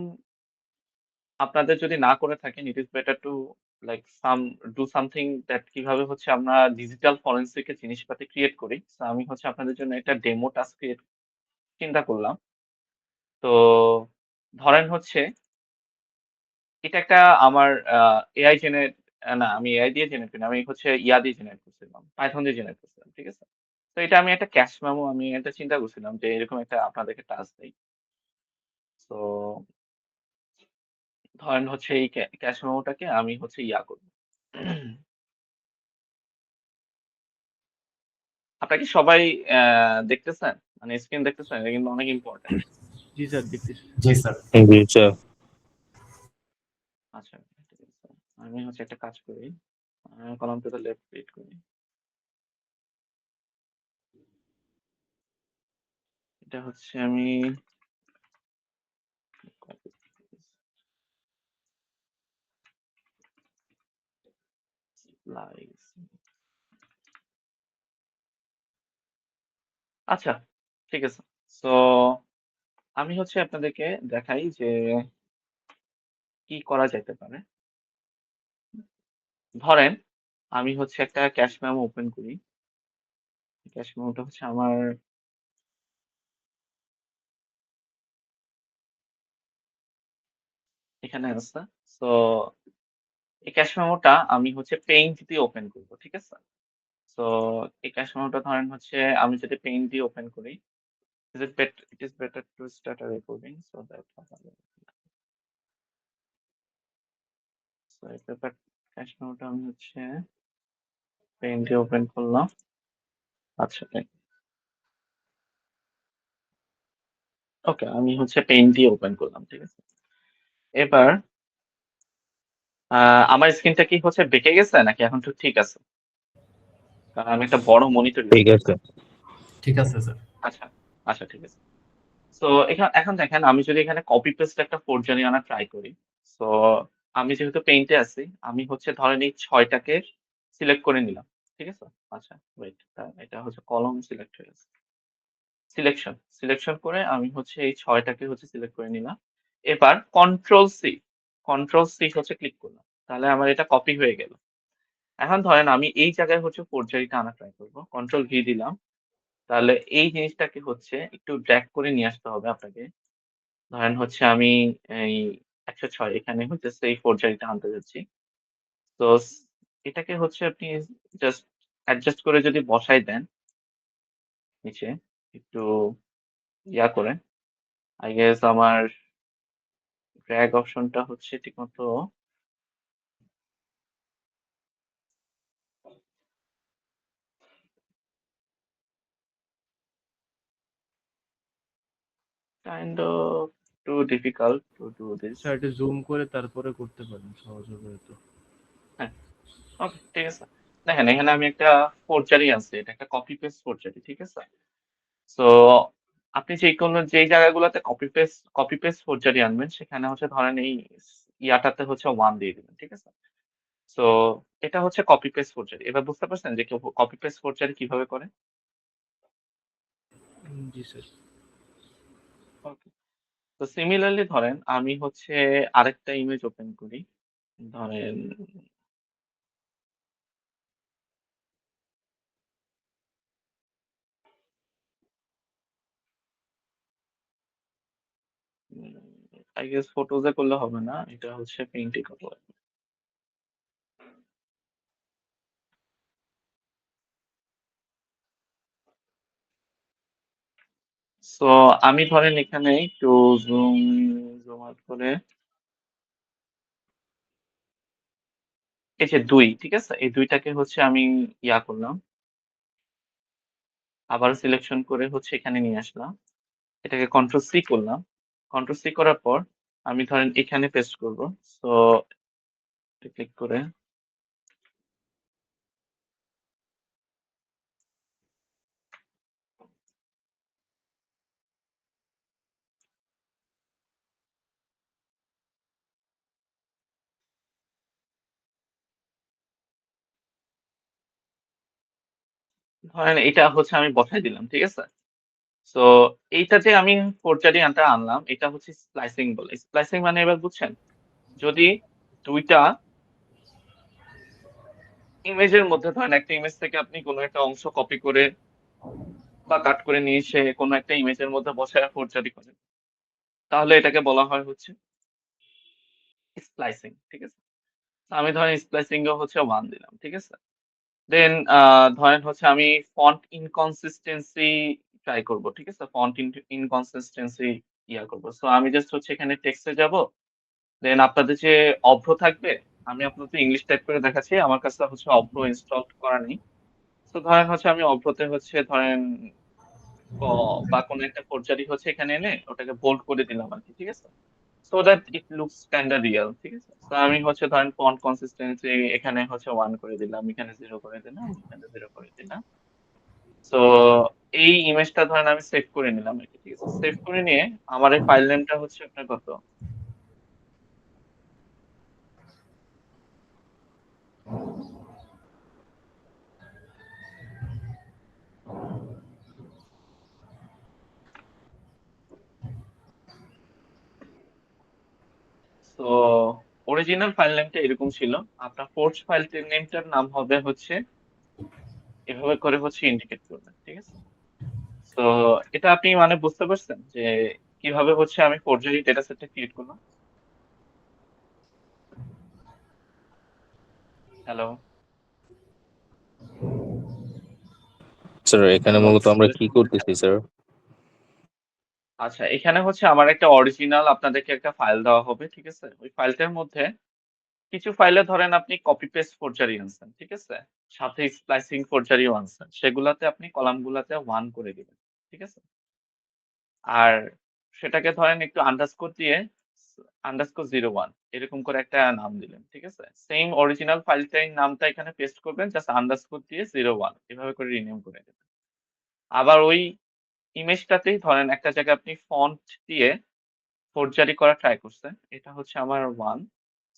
আপনাদের যদি না করে থাকেন it is better to like do something that কিভাবে হচ্ছে আমরা ডিজিটাল ফরেনসিক এর জিনিসপাতি ক্রিয়েট করি। সো আমি হচ্ছে আপনাদের জন্য একটা ডেমো টাস্ক ক্রিয়েট চিন্তা করলাম। তো ধরেন হচ্ছে এটা একটা আমার এআই জেনারেট না, আমি এআই দিয়ে জেনারেট করিনি। আমি হচ্ছে ইয়া দিয়ে জেনারেট করছিলাম। পাইথন দিয়ে জেনারেট করছিলাম। ঠিক আছে? তো এটা আমি একটা ক্যাশ মেমো আমি এটা চিন্তা করছিলাম যে এরকম একটা আপনাদেরকে টাস্ক দেই। তো ধরেন হচ্ছে এই ক্যাশ মেমোটাকে আমি হচ্ছে ইয়া করব। আপনারা কি সবাই দেখতেছেন? মানে স্ক্রিন দেখতেছেন? এটা কিন্তু অনেক ইম্পোর্টেন্ট। জি স্যার, দেখতেছি। জি স্যার। জি স্যার। আচ্ছা, ঠিক আছে। আমি হচ্ছে একটা কাজ করি। কলমটাতে লেফট ক্লিক করি। এটা হচ্ছে আমি slides। আচ্ছা, ঠিক আছে। সো আমি হচ্ছে আপনাদেরকে দেখাই যে কি করা যেতে পারে। ধরেন আমি হচ্ছে একটা ক্যাশ মেমো ওপেন করি। ক্যাশ মেমোটা হচ্ছে আমার এখানে আছে। সো এই ক্যাশ মেমোটা আমি হচ্ছে পেইন্ট দিয়ে ওপেন করব। ঠিক আছে? সো এই ক্যাশ মেমোটা ধরেন হচ্ছে আমি যদি পেইন্ট দিয়ে ওপেন করি, it is better to start a recording so that এই পেপার ক্যাশ মেমোটা আমি হচ্ছে পেইন্ট দিয়ে ওপেন করলাম। আচ্ছা, ওকে, আমি হচ্ছে পেইন্ট দিয়ে ওপেন করলাম। ঠিক আছে? এবার আমার স্ক্রিনটা কি হচ্ছে বেঁকে গেছে নাকি এখন তো ঠিক আছে? কারণ আমি একটা বড় মনিটর ইউজ ঠিক করছি। আছে। ঠিক আছে স্যার। আচ্ছা, আচ্ছা ঠিক আছে। সো এখন দেখেন আমি যদি এখানে কপি পেস্ট একটা ফোরজারি আনা ট্রাই করি। সো আমি যেহেতু পেইন্টে আছি, আমি হচ্ছে ধরেন এই ৬ টাকে সিলেক্ট করে নিলাম। ঠিক আছে? আচ্ছা ওয়েট এটা হচ্ছে কলম সিলেক্ট হয়ে গেছে। সিলেকশন করে আমি হচ্ছে এই ৬ টাকে হচ্ছে সিলেক্ট করে নিলাম। এবার কন্ট্রোল সি হচ্ছে ক্লিক করলাম। তাহলে আমার এটা কপি হয়ে গেল। এখন ধরেন আমি এই জায়গায় হচ্ছে ফোরজারিটা আনা ট্রাই করব। কন্ট্রোল ভি দিলাম। তাহলে এই জিনিসটাকে হচ্ছে একটু ড্র্যাগ করে নিয়ে আসতে হবে আপনাকে। ধরেন হচ্ছে আমি এই ১০৬ এখানে হচ্ছে সেই ফোরজারিটা আনতে যাচ্ছি। তো এটাকে হচ্ছে আপনি জাস্ট অ্যাডজাস্ট করে যদি বসায় দেন নিচে একটু ইয়া করে, আই গেস আমার ড্র্যাগ অপশনটা হচ্ছে ঠিকমতো kind of too difficult to do this. Sir এটা জুম করে তারপরে করতে পারেন, সহজ হবে তো। হ্যাঁ, ওকে ঠিক আছে। দেখেন এখানে আমি একটা ফোরজারি আছে। এটা একটা কপি পেস্ট ফোরজারি, ঠিক আছে? সো আপনি যেই জায়গাগুলোতে কপি পেস্ট ফোরজারি আনবেন সেখানে হচ্ছে ধরেন এই ইয়াটাতে হচ্ছে 1 দিয়ে দিবেন। ঠিক আছে? সো এটা হচ্ছে কপি পেস্ট ফোরজারি। এবার বুঝতে পারছেন যে কপি পেস্ট ফোরজারি কিভাবে করে? জি স্যার। ওকে। তো সিমিলারলি ধরেন আমি হচ্ছে আরেকটা ইমেজ ওপেন করি। ধরেন আই গেস ফটোজে করলে হবে না। এটা হচ্ছে পেইন্টে করতে হবে। সো আমি ধরেন এখানে একটু জুম আউট করে এই যে ২ ঠিক আছে? এই ২ টাকে হচ্ছে আমি ইয়া করলাম। আবার সিলেকশন করে হচ্ছে এখানে নিয়ে আসলাম। এটাকে কন্ট্রোল সি করলাম। কন্ট্রোল সি করার পর আমি ধরেন এখানে পেস্ট করব। সো এটা ক্লিক করে ধরেন এটা হচ্ছে আমি বসায় দিলাম। ঠিক আছে? সো এইটাতে আমি ফোরজারি আনলাম। এটা হচ্ছে স্প্লাইসিং বলে। স্প্লাইসিং মানে এবার বুঝছেন? যদি ২ টা ইমেজের মধ্যে ধরেন একটা ইমেজ থেকে আপনি কোন একটা অংশ কপি করে বা কাট করে নিয়ে এসে কোন একটা ইমেজের মধ্যে বসায় ফোরজারি করেন। তাহলে এটাকে বলা হয় হচ্ছে স্প্লাইসিং। ঠিক আছে? তো আমি ধরেন স্প্লাইসিং এও হচ্ছে 1 দিলাম। ঠিক আছে? দেন ধরেন হচ্ছে আমি ফন্ট ইনকনসিস্টেন্সি ট্রাই করব। ঠিক আছে? ফন্ট ইনকনসিস্টেন্সি ইয়া করব। সো আমি জাস্ট হচ্ছে এখানে টেক্সটে যাব। দেন আপনাদের যে অভ্র থাকবে, আমি আপনাদের ইংলিশ টাইপ করে দেখাচ্ছি। আমার কাছে হচ্ছে অভ্র ইনস্টল করা নেই। তো ধরেন হচ্ছে আমি অভ্রতে হচ্ছে ধরেন ক বা কোন একটা ফোরজারি হচ্ছে এখানে এনে ওটাকে বোল্ড করে দিলাম আরকি। ঠিক আছে? So that it looks kinda Real. ঠিক আছে? তো আমি হচ্ছে ধরেন ফন্ট কনসিস্টেন্সি এখানে হচ্ছে 1 করে দিলাম, এখানে 0 করে দিলাম, এখানে 0 করে দিলাম। সো এই ইমেজটা ধরেন আমি সেভ করে নিলাম আরকি। ঠিক আছে? সেভ করে নিয়ে আমার এই ফাইল নেমটা হচ্ছে আপনার কত? সো অরিজিনাল ফাইল নেমটা এরকম ছিল। আপনার ফোর্স ফাইল নেমটার নাম হবে হচ্ছে এভাবে করে হচ্ছে ইন্ডিকেট করবেন। ঠিক আছে? সো এটা আপনি মানে বুঝতে পারছেন যে কিভাবে হচ্ছে আমি ফোরজারি ডেটা সেটটা ক্রিয়েট করলাম? হ্যালো? স্যার এখানে হ্যালো? মূলত আমরা কি করতেছি স্যার? আচ্ছা এখানে হচ্ছে আমার একটা অরিজিনাল আপনাদেরকে একটা ফাইল দেওয়া হবে। ঠিক আছে? ওই ফাইলটার মধ্যে কিছু ফাইলে ধরেন আপনি কপি পেস্ট ফোরজারি আনছেন। ঠিক আছে? সাথে স্প্লাইসিং ফোরজারিও আনছেন। সেগুলাতে আপনি কলামগুলাতে 1 করে দিবেন। ঠিক আছে? আর সেটাকে ধরেন একটু আন্ডারস্কোর দিয়ে _01 এরকম করে একটা নাম দিলেন, ঠিক আছে? সেম অরিজিনাল ফাইলটাই নামটা এখানে পেস্ট করবেন, জাস্ট আন্ডারস্কোর দিয়ে 01 এভাবে করে রিনেম করে দেবেন। আবার ওই ইমেজটাতেই ধরেন একটা জায়গায় আপনি ফন্ট দিয়ে ফোর্জারি করা ট্রাই করছেন। এটা হচ্ছে আমার 1।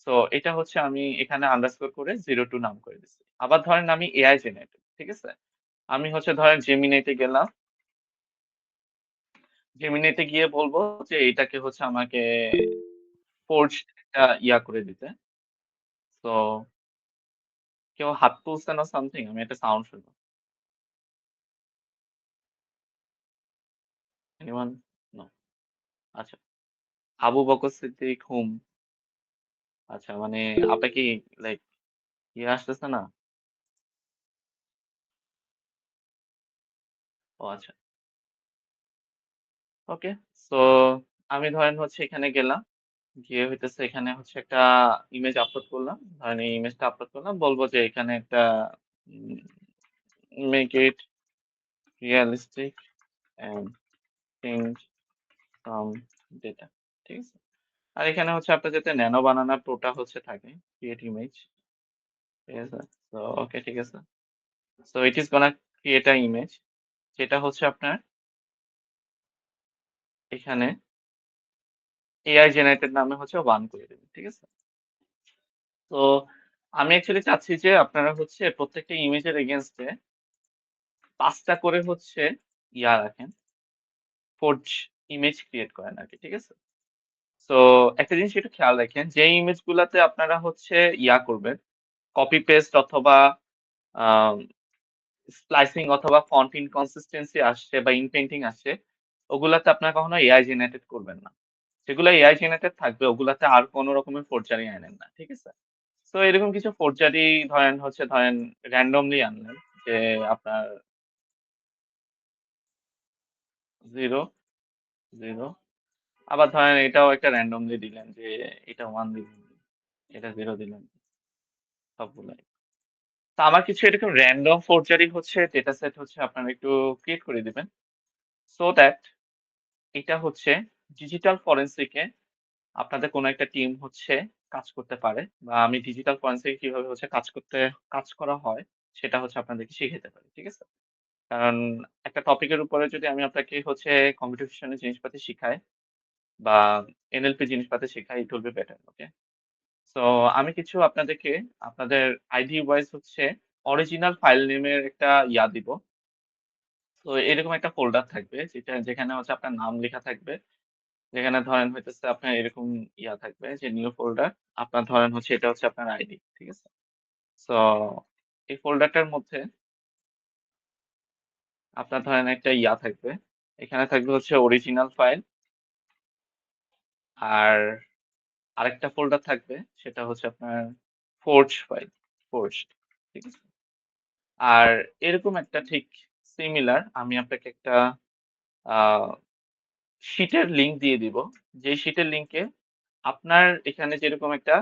সো এটা হচ্ছে আমি এখানে আন্ডারস্কোর করে 02 নাম করে দিচ্ছি। আবার ধরেন আমি এআই জেনারেটর, ঠিক আছে? আমি হচ্ছে ধরেন জেমিনিতে গেলাম। জেমিনিতে গিয়ে বলবো যে এটাকে হচ্ছে আমাকে ফোর্জ একটা করে দিতে। সো কেউ হাত তুলছে না সামথিং? আমি একটা সাউন্ড শুনলাম। এনিওয়ান? নো। আচ্ছা। আবু বকর সিদ্দিক হুম। আচ্ছা মানে আপনার কি লাইক আসতেছে না? ও আচ্ছা। ওকে। সো আমি ধরেন হচ্ছে এখানে গেলাম। গিয়ে হইতেছে এখানে হচ্ছে একটা ইমেজ আপলোড করলাম। ধরেন এই ইমেজটা আপলোড করলাম। বলব যে এখানে একটা um make it realistic and change some data. ঠিক আছে? আর এখানে হচ্ছে আপনার যাতে ন্যানো বানানা প্রোটা হচ্ছে থাকে ক্রিয়েট ইমেজ। ঠিক আছে? সো ওকে ঠিক আছে। So it is gonna create a image যেটা হচ্ছে আপনার এখানে এআই জেনারেটেড নামে হচ্ছে 1 করে দিবেন। ঠিক আছে? তো আমি অ্যাকচুয়ালি চাচ্ছি যে আপনারা হচ্ছে প্রত্যেকটা ইমেজের এগেইনস্ট এ ৫ টা করে হচ্ছে রাখেন। ফোর্জ ইমেজ ক্রিয়েট করেন আরকি। ঠিক আছে? সো একটা জিনিস একটু খেয়াল রাখেন যে ইমেজ গুলাতে আপনারা হচ্ছে করবেন, কপি পেস্ট অথবা আম স্প্লাইসিং অথবা ফন্ট ইনকনসিস্টেন্সি আসছে বা ইনপেইন্টিং আসছে, ওগুলাতে আপনারা কখনো এআই জেনারেটেড করবেন না। যেগুলা এআই জেনারেটেড থাকবে ওগুলাতে আর কোন রকমের ফোর্জারি আনেন না। ঠিক আছে? সো এরকম কিছু ফোর্জারি ধরেন randomly আনলেন যে আপনার 0, 0 আবার ধরেন এটাও একটা randomly দিলেন যে এটা 1 দিলেন, এটা 0 দিলেন সবগুলাই। তো আমার কিছু এরকম র‍্যান্ডম ফোর্জারি হচ্ছে ডেটা সেট হচ্ছে আপনারা একটু ক্রিয়েট করে দিবেন। সো দ্যাট এটা হচ্ছে ডিজিটাল ফরেনসিক এ আপনাদের কোনো একটা টিম হচ্ছে কাজ করতে পারে বা আমি ডিজিটাল ফরেনসিক কিভাবে হচ্ছে কাজ করা হয় সেটা হচ্ছে আপনাদেরকে শিখাতে পারি। ঠিক আছে? কারণ একটা টপিকের উপরে যদি আমি আপনাকে হচ্ছে কম্পিউটেশন এর জিনিসপাতি শিখাই বা এনএলপি জিনিসপাতি শিখাই it will be better. Okay? So আমি কিছু আপনাদেরকে আপনাদের আইডি ওয়াইজ হচ্ছে অরিজিনাল ফাইল নেমের একটা দিব। তো এরকম একটা ফোল্ডার থাকবে যেখানে হচ্ছে আপনার নাম লেখা থাকবে। যেখানে ধরেন হইতেছে আপনার এরকম থাকবে যে নিউ ফোল্ডার। আপনার ধরেন হচ্ছে এটা হচ্ছে আপনার আইডি। ঠিক আছে? সো এই ফোল্ডারটার মধ্যে আপনার ধরেন একটা থাকবে। এখানে থাকবে হচ্ছে অরিজিনাল ফাইল। আর আরেকটা ফোল্ডার থাকবে সেটা হচ্ছে আপনার ফোর্জ ফাইল, ফোর্জড। ঠিক আছে? আর এরকম একটা ঠিক সিমিলার আমি আপনাকে একটা আ শিটের লিংক দিয়ে দিব। যে শিটের লিংকে আপনার এখানে যেরকম একটা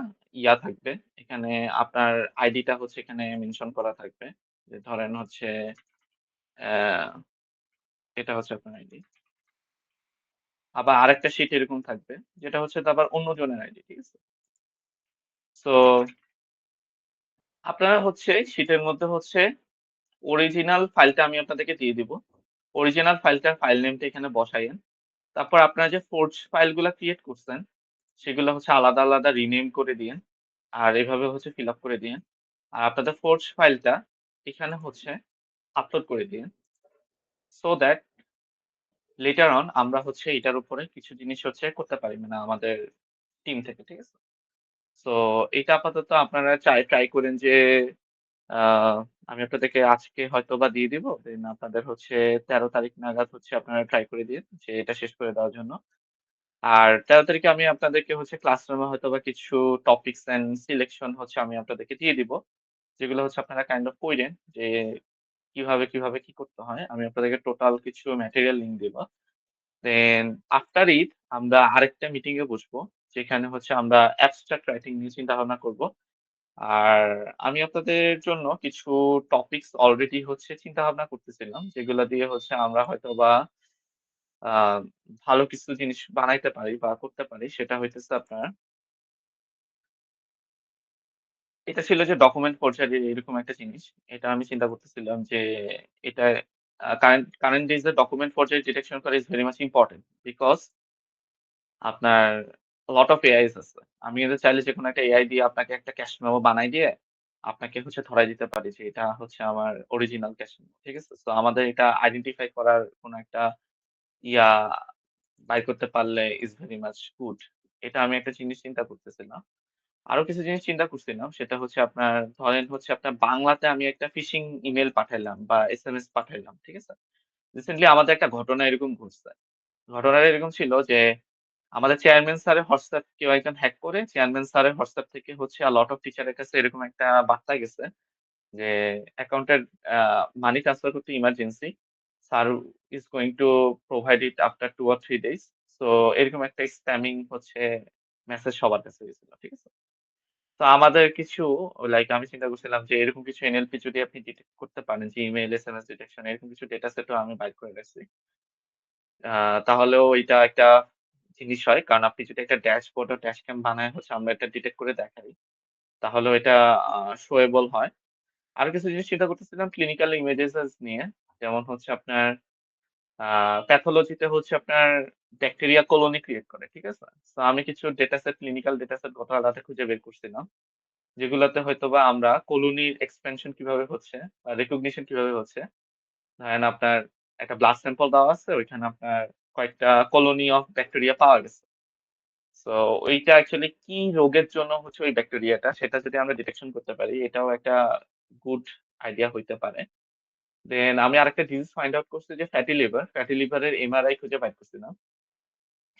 থাকবে, এখানে আপনার আইডিটা হচ্ছে এখানে মেনশন করা থাকবে। যে ধরেন হচ্ছে অ্যা এটা হচ্ছে আপনার আইডি। আবার আরেকটা শিট এরকম থাকবে যেটা হচ্ছে আবার অন্যজনের আইডি। ঠিক আছে? সো আপনারা হচ্ছে শিটের মধ্যে হচ্ছে অরিজিনাল ফাইলটা আমি আপনাদেরকে দিয়ে দিব। অরিজিনাল ফাইলটার ফাইল নেমটা এখানে বসাইয়েন। তারপর আপনারা যে ফোর্জ ফাইলগুলা ক্রিয়েট করছেন, সেগুলো হচ্ছে আলাদা, আলাদা রিনেম করে দিয়েন। আর এভাবে হচ্ছে ফিল আপ করে দিয়েন। আর আপনাদের ফোর্জ ফাইলটা এখানে হচ্ছে আপলোড করে দিয়েন। সো দ্যাট লেটার অন আমরা হচ্ছে এটার উপরে কিছু জিনিস হচ্ছে করতে পারি মানে আমাদের টিম থেকে। ঠিক আছে? সো এটা আপাতত আপনারা ট্রাই করেন যে আ আমি আপনাদেরকে আজকে হয়তোবা দিয়ে দিব। দেন আপনাদের হচ্ছে ১৩ তারিখ নাগাদ হচ্ছে আপনারা ট্রাই করে দিয়েন যে এটা শেষ করে দেওয়ার জন্য। আর ১৩ তারিখে আমি আপনাদেরকে হচ্ছে ক্লাসরুমে হয়তোবা কিছু টপিকস অ্যান্ড সিলেকশন হচ্ছে আমি আপনাদেরকে দিয়ে দিব। যেগুলো হচ্ছে আপনারা কাইন্ড অফ পইড়েন যে কিভাবে কি করতে হয়। আমি আপনাদেরকে টোটাল কিছু ম্যাটেরিয়াল লিংক দিব। দেন আফটার ঈদ আমরা আরেকটা মিটিং এ বসবো। যেখানে হচ্ছে আমরা অ্যাবস্ট্রাক্ট রাইটিং নিয়ে চিন্তাভাবনা করব। আর আমি আপনাদের জন্য কিছু টপিকস অলরেডি হচ্ছে চিন্তাভাবনা করতেছিলাম। যেগুলা দিয়ে হচ্ছে আমরা হয়তোবা আহ ভালো কিছু জিনিস বানাইতে পারি বা করতে পারি, সেটা হইতেছে আপনার এটা ছিল যে ডকুমেন্ট ফরজারি এরকম একটা জিনিস। এটা আমি চিন্তা করতেছিলাম যে এটা কারেন্ট ডেজ এ ডকুমেন্ট ফরজারি ডিটেকশন করা is very much important because আপনার লট অফ এআইস আছে। আমি কিন্তু চাইলে যেকোনো একটা এআই দিয়ে আপনাকে একটা ক্যাশ মেমো বানাই দিয়ে আপনাকে ধরাই দিতে পারি যে এটা হচ্ছে আমার অরিজিনাল ক্যাশ মেমো। ঠিক আছে? সো আমাদের এটা আইডেন্টিফাই করার কোনো একটা ইয়া বাইর করতে পারলে ইজ ভেরি মাচ গুড। এটা আমি একটা জিনিস চিন্তা করতেছিলাম। আরো কিছু জিনিস চিন্তা করছিলাম সেটা হচ্ছে আপনার ধরেন হচ্ছে আপনার বাংলাতে আমি একটা ফিশিং ইমেইল পাঠাইলাম বা এসএমএস পাঠাইলাম। ঠিক আছে? রিসেন্টলি আমাদের একটা ঘটনা এরকম ঘটছে। ঘটনাটা এরকম ছিল যে আমাদের চেয়ারম্যান স্যারের হোয়াটসঅ্যাপ কেউ একজন হ্যাক করে চেয়ারম্যান স্যারের হোয়াটসঅ্যাপ থেকে লট অফ টিচারের কাছে এরকম একটা বার্তা গেছে যে অ্যাকাউন্টের মানি ট্রান্সফার করতে emergency. Sir is going to provide it after 2 or 3 days। So এরকম একটা স্প্যামিং মেসেজ সবার কাছে গেছিল। ঠিক আছে? তো আমাদের কিছু আমি চিন্তা করছিলাম যে এরকম কিছু এনএলপি যদি আপনি ডিটেক্ট করতে পারেন যে ইমেইল, এসএমএস ডিটেকশন এরকম কিছু ডেটা সেটও আমি বাইর করে রাখছি। তাহলেও এটা একটা জিনিস হয়। কারণ আপনি যদি একটা ড্যাশবোর্ড ও ড্যাশক্যাম বানায় আমরা এটা ডিটেক্ট করে দেখাই, তাহলেও এটা শোয়েবল হয়। আরো কিছু জিনিস চিন্তা করতেছিলাম ক্লিনিক্যাল ইমেজেস নিয়ে। যেমন আপনার আ প্যাথোলজিতে আপনার ব্যাকটেরিয়া কলোনি ক্রিয়েট করে। ঠিক আছে? সো আমি কিছু data set clinical data set গত রাতে খুঁজে বের করছিলাম। যেগুলাতে হয়তোবা আমরা কলোনির এক্সপেনশন কিভাবে হচ্ছে বা রিকগনিশন কিভাবে হচ্ছে। ধরেন আপনার একটা ব্লাড স্যাম্পল দেওয়া আছে, ওইখানে আপনার কয়েকটা কলোনি অফ ব্যাকটেরিয়া পাওয়া গেছে। সো ওইটা অ্যাকচুয়ালি কি রোগের জন্য হচ্ছে ওই ব্যাকটেরিয়াটা সেটা যদি আমরা ডিটেকশন করতে পারি, এটাও একটা গুড আইডিয়া হইতে পারে। দেন আমি আরেকটা জিনিস ফাইন্ড আউট করছি যে ফ্যাটি লিভার, ফ্যাটি লিভারের এমআরআই খুঁজে বাইর করছিলাম।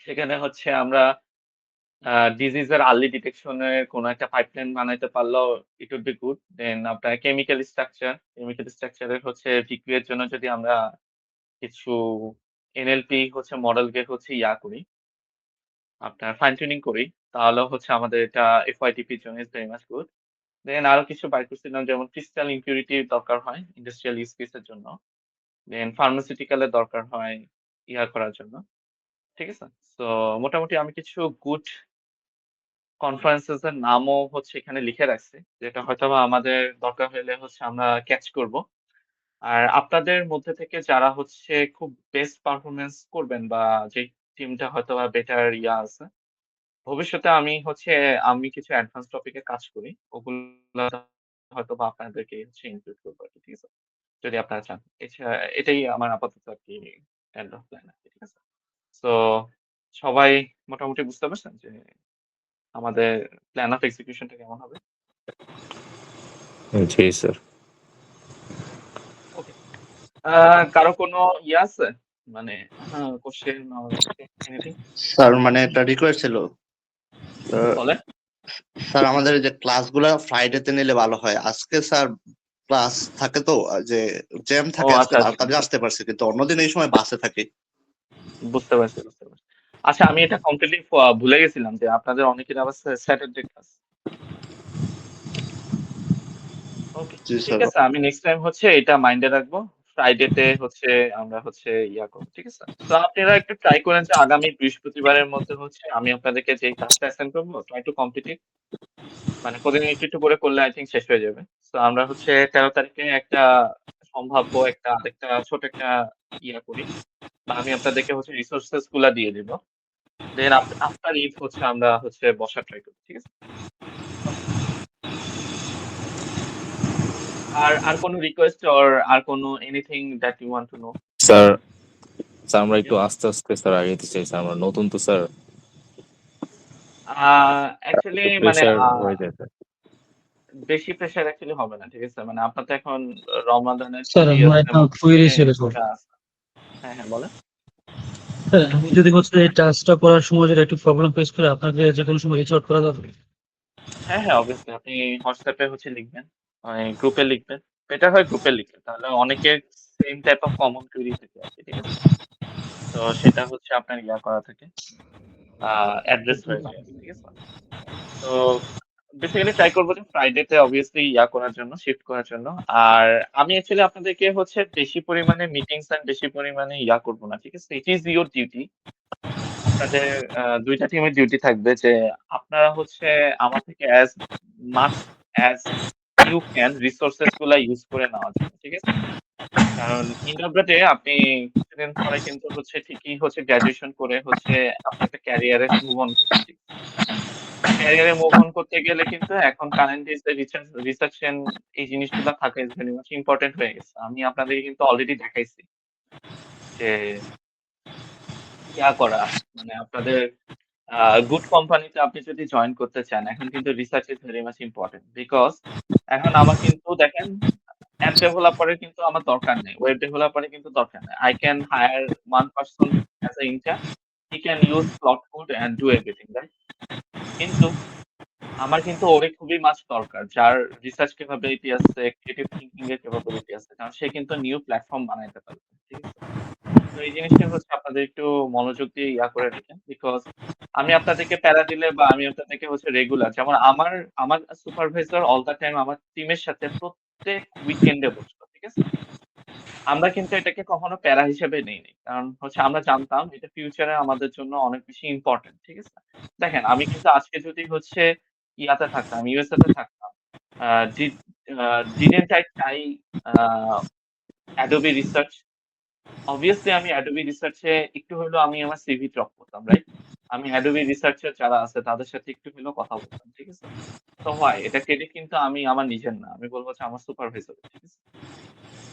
সেখানে আমরা ডিজিজের আর্লি ডিটেকশন এর কোনো একটা পাইপলাইন বানাইতে পারলেও ইট উড বি গুড। দেন আপনার কেমিক্যাল স্ট্রাকচার এর ভিকিউ এর জন্য যদি আমরা কিছু এনএলপি মডেল কে করি, আপনার ফাইন টিউনিং করি, তাহলেও আমাদের এটা এফওয়াইটিপি এর জন্য ইজ ভেরি মাচ গুড। দেন আরো কিছু বাইর করছিলাম যেমন ক্রিস্টাল ইম্পিউরিটি দরকার হয় ইন্ডাস্ট্রিয়াল ইউজ কেস এর জন্য। দেন ফার্মাসিউটিক্যাল এর দরকার হয় করার জন্য। ঠিক আছে? সো মোটামুটি আমি কিছু গুড কনফারেন্সেস এর নামও এখানে লিখে রাখছি। যেটা হয়তোবা আমাদের দরকার হলে আমরা ক্যাচ করব। আর আপনাদের মধ্যে থেকে যারা খুব বেস্ট পারফরম্যান্স করবেন বা যে টিমটা হয়তোবা বেটার আছে, ভবিষ্যতে আমি কিছু অ্যাডভান্স টপিকে কাজ করি। ওগুলা হয়তোবা আপনাদেরকে ইনক্লুড করব আরকি। ঠিক আছে? যদি আপনারা চান। এটাই আমার আপাতত আরকি এন্ড অফ প্ল্যান আরকি। ঠিক আছে? সো সবাই মোটামুটি বুঝতে পারছেন যে আমাদের প্ল্যান অফ এক্সিকিউশনটা কেমন হবে? জি স্যার। ওকে। কারো কোনো আছে? মানে কোশ্চেন অর এনিথিং? স্যার মানে একটা রিকোয়েস্ট ছিল। বলেন। স্যার আমাদের যে ক্লাসগুলো ফ্রাইডেতে নিলে ভালো হয়। আজকে স্যার ক্লাস থাকে তো যে জ্যাম ও থাকে, আজকে আচ্ছা, আচ্ছা। তাড়াতাড়ি আসতে পারছি, কিন্তু অন্যদিন এই সময় বাসে থাকি। বুঝতে পারছি, বুঝতে পারছি। আচ্ছা আমি এটা কমপ্লিটলি ভুলে গেছিলাম যে আপনাদের অনেকের আবার স্যাটারডে ক্লাস। ওকে। জি ঠিক স্যার। আছে। আমি নেক্সট টাইম এটা মাইন্ডে রাখবো। ফ্রাইডেতে আমরা করব। ঠিক আছে? তো আপনারা একটু ট্রাই করেন যে আগামী বৃহস্পতিবারের মধ্যে আমি আপনাদেরকে যে কাজটা অ্যাসাইন করব ট্রাই টু কমপ্লিট ইট। মানে প্রতিদিন একটু, একটু করে করলে আই থিংক শেষ হয়ে যাবে। সো আমরা 13 তারিখে একটা সম্ভাব্য আরেকটা ছোট একটা করি। বা আমি আপনাদেরকে রিসোর্সেস গুলা দিয়ে দিব। দেন আফটার ঈদ আমরা বসার ট্রাই করব। ঠিক আছে? আর কোনো রিকোয়েস্ট অর আর কোনো anything that you want to know? Sir, sir আমরা একটু আস্তে আস্তে স্যার আগাইতে চাই স্যার, আমরা নতুন তো স্যার, অ্যাকচুয়ালি মানে প্রেশার হয়ে যায় স্যার। বেশি প্রেশার অ্যাকচুয়ালি হবে না। ঠিক আছে? মানে আপনার তো এখন রমাদানের স্যার ছুটি আমার আছে একটা এবং কোয়েরি ছিল স্যার। আছে। হ্যাঁ, হ্যাঁ বলেন। স্যার আমি যদি এই টাস্কটা করার সময় যদি একটু প্রবলেম ফেস করে আপনাকে যে কোনো সময় রিচ আউট করা যাবে? হ্যাঁ, হ্যাঁ অবভিয়াসলি আপনি হোয়াটসঅ্যাপে লিখবেন। গ্রুপে লিখবেন। বেটার হয় গ্রুপে লিখলে। তাহলে অনেকের same type of common query থাকে আরকি। ঠিক আছে? তো সেটা আপনার করা থাকে। অ্যাড্রেস হয়ে যায় আরকি। ঠিক আছে? তো বেসিক্যালি ট্রাই করবো যে ফ্রাইডেতে অবভিয়াসলি করার জন্য, শিফট করার জন্য। আর আমি অ্যাকচুয়ালি আপনাদেরকে হচ্ছে বেশি পরিমাণে মিটিংস এন্ড বেশি পরিমাণে করব না। ঠিক আছে? It is your duty. আপনাদের ২ টা টিমের ডিউটি থাকবে যে আপনারা হচ্ছে আমার থেকে as much as you can resources গুলা ইউজ করে নেওয়ার জন্য। ঠিক আছে? কারণ এন্ড অফ দ্যা ডে আপনি কিছুদিন পরে কিন্তু হচ্ছে ঠিকই হচ্ছে গ্র্যাজুয়েশন করে হচ্ছে আপনি একটা ক্যারিয়ারে মুভ অন করতে। ক্যারিয়ারে মুভ অন করতে গেলে কিন্তু এখন কারেন্ট ডেজ এ রিসার্চ এই জিনিসগুলা থাকা ইজ ভেরি মাচ ইম্পোর্টেন্ট হয়ে গেছে। আমি আপনাদেরকে কিন্তু অলরেডি দেখাইছি যে করা মানে আপনাদের গুড কোম্পানিতে আপনি যদি জয়েন করতে চান, এখন কিন্তু research is very much important. Because এখন আমার কিন্তু দেখেন অ্যাপ ডেভেলপারের কিন্তু আমার দরকার নেই। ওয়েব ডেভেলপারের কিন্তু দরকার নেই। I can hire one person as a intern. He can use Cloud Code and do everything, right? কিন্তু আমার কিন্তু ওরে খুবই মাছ দরকার যার রিসার্চ ক্যাপাবিলিটি আছে, ক্রিয়েটিভ থিংকিং এর ক্যাপাবিলিটি আছে। কারণ সে কিন্তু নিউ প্ল্যাটফর্ম বানাইতে পারবে। ঠিক আছে? তো এই জিনিসটা হচ্ছে আপনাদের একটু মনোযোগ দিয়ে করে রেখেন। বিকজ আমি আপনাদেরকে প্যারা দিলে বা আমি আপনাদেরকে হচ্ছে রেগুলার যেমন আমার সুপারভাইজার অল দ্যা টাইম আমার টিমের সাথে প্রত্যেক উইকেন্ডে বসতো। ঠিক আছে? আমরা কিন্তু এটাকে কখনো প্যারা হিসেবে নেইনি। কারণ হচ্ছে আমরা জানতাম এটা ফিউচারে আমাদের জন্য অনেক বেশি ইম্পোর্টেন্ট। ঠিক আছে? দেখেন আমি কিন্তু আজকে যদি হচ্ছে ইয়াতে থাকতাম, ইউএসএ তে থাকতাম। Uh did didn't I try a Adobe research? Obviously আমি Adobe রিসার্চ এ একটু হলেও আমি আমার সিভি ড্রপ করতাম, রাইট? আমি Adobe রিসার্চ এর যারা আছে তাদের সাথে একটু হলেও কথা বলতাম। ঠিক আছে? তো হয় এটা ক্রেডিট কিন্তু আমি আমার নিজের না। আমি বলব যে আমার সুপারভাইজার। ঠিক আছে?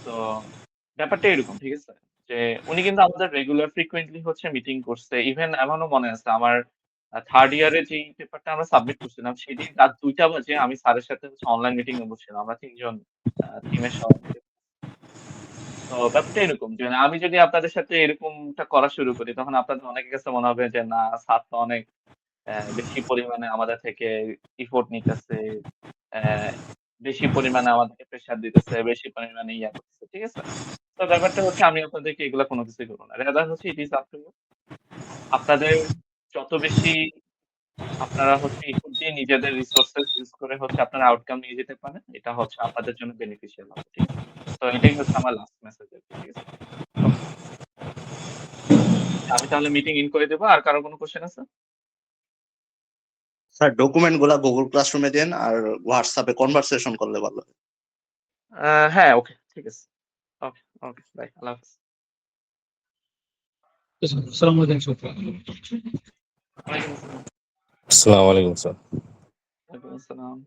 তো ব্যাপারটা এরকম, ঠিক আছে? যে উনি কিন্তু আমাদের রেগুলার ফ্রিকোয়েন্টলি হচ্ছে মিটিং করছে। ইভেন এমনও মনে আছে আমার 3rd ইয়ারে যেই পেপারটা আমরা সাবমিট করছিলাম সেদিন রাত ২টা বাজে আমি স্যারের সাথে হচ্ছে অনলাইন মিটিং এ বসছিলাম। আমরা ৩ জন টিমের সবাই মিলে। তো ব্যাপারটা এরকম যে আমি যদি আপনাদের সাথে এরকমটা করা শুরু করি তখন আপনাদের অনেকের কাছে মনে হবে যে না স্যার তো অনেক বেশি পরিমাণে আমাদের থেকে এফোর্ট নিতেছে। অ্যা বেশি পরিমাণে আমাদেরকে প্রেশার দিতেছে, বেশি পরিমাণে করতেছে। ঠিক আছে? তো ব্যাপারটা হচ্ছে আমি আপনাদেরকে এগুলা কোন কিছুই করব না। রাদার হচ্ছে ইট ইস আপ টু ইউ। আপনাদের যত বেশি আপনারা হচ্ছে এফোর্ট দিয়ে নিজেদের রিসোর্সেস ইউস করে হচ্ছে আপনারা আউটকাম নিয়ে যেতে পারেন। এটা হচ্ছে আপনাদের জন্য বেনিফিশিয়াল হবে। ঠিক আছে? তো এটাই হচ্ছে আমার লাস্ট মেসেজ আরকি। ঠিক আছে? ওকে। আমি তাহলে মিটিং ইন করে দেব। আর কারো কোনো কোয়েশ্চেন আছে? স্যার ডকুমেন্ট গুলা গুগল ক্লাসরুমে দেন আর হোয়াটসঅ্যাপে কনভারসেশন করলে ভালো হয়। হ্যাঁ, ওকে। ঠিক আছে। ওকে, ওকে। বাই। আল্লাহ হাফেজ। আসসালামু আলাইকুম স্যার। ওয়ালাইকুম আসসালাম। আসসালামু আলাইকুম স্যার। ওয়ালাইকুম আসসালাম।